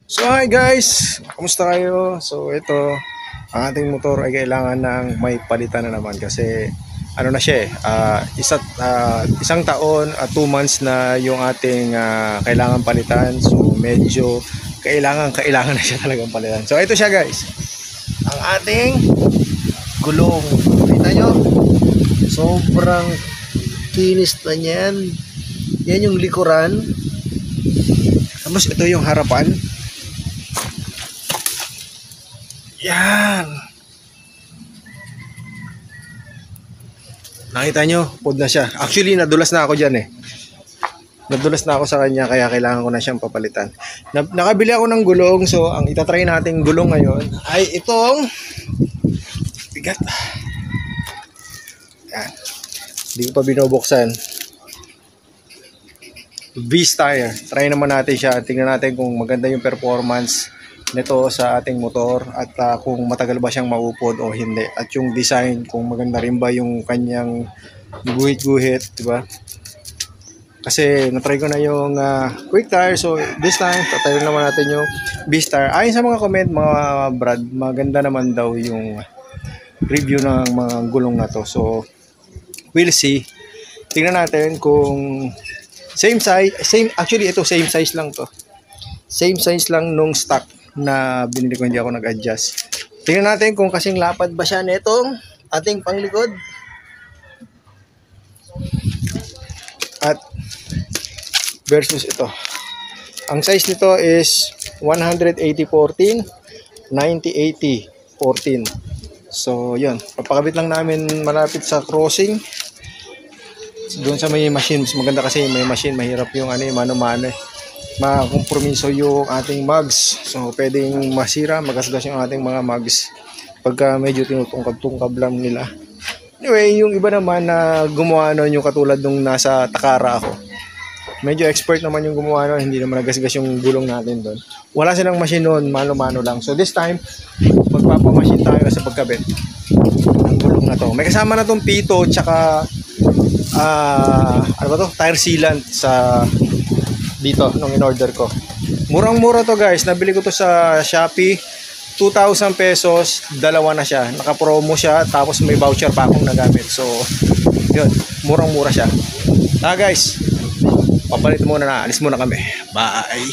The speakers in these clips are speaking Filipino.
So hi guys, kumusta kayo? So ito, ang ating motor ay kailangan ng may palitan na naman kasi ano na siya isang taon at 2 months na yung ating kailangan palitan. So medyo kailangan na siya talagang palitan. So ito siya guys, ang ating gulong. Kita nyo? Sobrang kinis na yan. Yan yung likuran. Tapos ito yung harapan. Yan. Nakita nyo, pod na siya. Actually, nadulas na ako dyan eh. Nadulas na ako sa kanya kaya kailangan ko na siyang papalitan. Nakabili ako ng gulong. So, ang itatry nating gulong ngayon ay itong bigat. Yan. Hindi ko pa binubuksan. V-Star. Try naman natin siya. Tingnan natin kung maganda yung performance nito sa ating motor at kung matagal ba siyang maupod o hindi, at yung design kung maganda rin ba yung kanyang guhit-guhit, di ba? Kasi na-try ko na yung quick tire, so this time tatry naman natin yung V-Star. Ayon sa mga comment mga brad, maganda naman daw yung review ng mga gulong na to, so we'll see. Tingnan natin kung same size, actually ito same size lang to, same size lang nung stock na binili ko, hindi ako nag-adjust. Tingnan natin kung kasing lapad ba siya nitong ating panglikod. At versus ito. Ang size nito is 180/14, 90/80/14. So, yun. Papakabit lang namin malapit sa crossing. Doon sa may machine, mas maganda kasi may machine, mahirap yung mano-mano makompromiso yung ating mugs. So pwedeng masira, magasgas yung ating mga mugs pagka medyo tinutungkab-tungkab lang nila. Anyway, yung iba naman na gumawa nun, yung katulad nung nasa Takara ako, medyo expert naman yung gumawa nun, hindi naman nagasgas yung gulong natin doon. Wala silang machine nun, mano-mano lang. So this time, magpapamachine tayo sa pagkabit ng gulong na to. May kasama na tong pito tsaka ano ba to? Tire sealant sa dito nung in-order ko. Murang-mura to guys. Nabili ko to sa Shopee. 2,000 pesos. Dalawa na siya. Naka-promo siya. Tapos may voucher pa akong nagamit. So, yun. Murang-mura siya. Guys. Papalit muna na. Alis muna kami. Bye.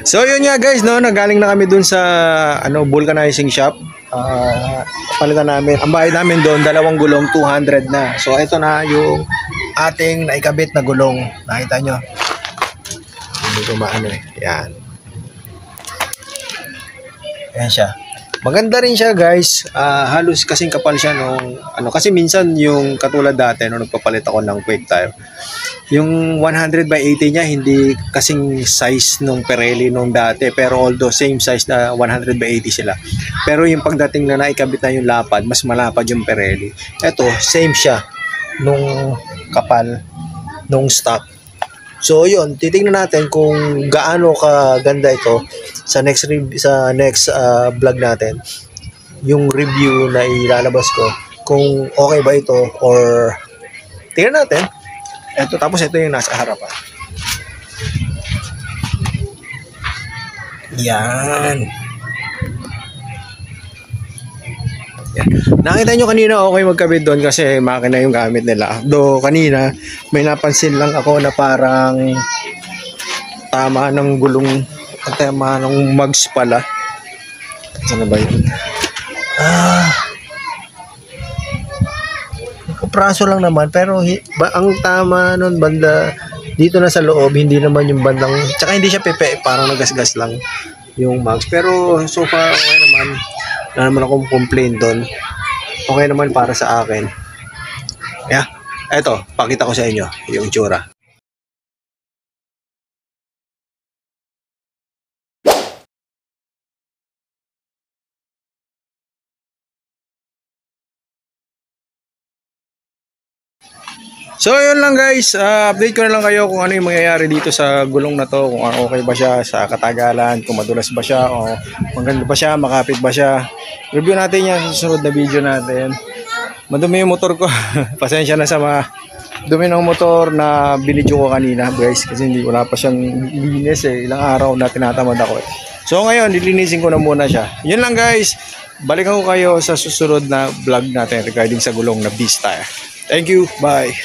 So yun nga guys, no, nagaling na kami dun sa vulcanizing shop. Palitan namin. Ang bayad namin doon, 2 gulong, 200 na. So ito na yung ating naikabit na gulong. Nakita nyo? Hindi ko maano eh. Yan. Yan siya. Maganda rin siya guys. Halos kasing kapal siya nung kasi minsan yung katulad dati nung nagpapalit ako ng quick tire. Yung 100 by 80 niya hindi kasing size nung Pirelli nung dati, pero although same size na 100 by 80 sila. Pero yung pagdating na naikabit na yung lapad, mas malapad yung Pirelli. Ito, same siya nung kapal nung stock. So yun, titingnan natin kung gaano kaganda ito sa next vlog natin. Yung review na ilalabas ko kung okay ba ito or tingnan natin. Ito, tapos ito yung nasa harapan. Yan. Yan. Nakita nyo kanina okay magkabit doon kasi makina yung gamit nila. Do kanina may napansin lang ako na parang tama ng gulong at tama ng mags pala. Saan na ba yun? Praso lang naman pero ang tama nun banda dito na sa loob, hindi naman yung bandang, tsaka hindi siya pepe, parang nagasgas lang yung mags. Pero so far okay naman, wala naman akong complain doon. Okay naman para sa akin. Yeah, eto, pakita ko sa inyo yung itsura. So yun lang guys, update ko na lang kayo kung ano yung mangyayari dito sa gulong na to, kung okay ba siya sa katagalan, kung madulas ba siya o maganda ba siya, makapit ba siya. Review natin yan sa susunod na video natin. Madumi yung motor ko. Pasensya na sa dumi ng motor na binidyo ko kanina guys, kasi wala pa siyang linis eh, ilang araw na tinatamad ako eh. So ngayon, nilinisin ko na muna siya. Yun lang guys, balikan ko kayo sa susunod na vlog natin regarding sa gulong na Beast Tire. Thank you, bye!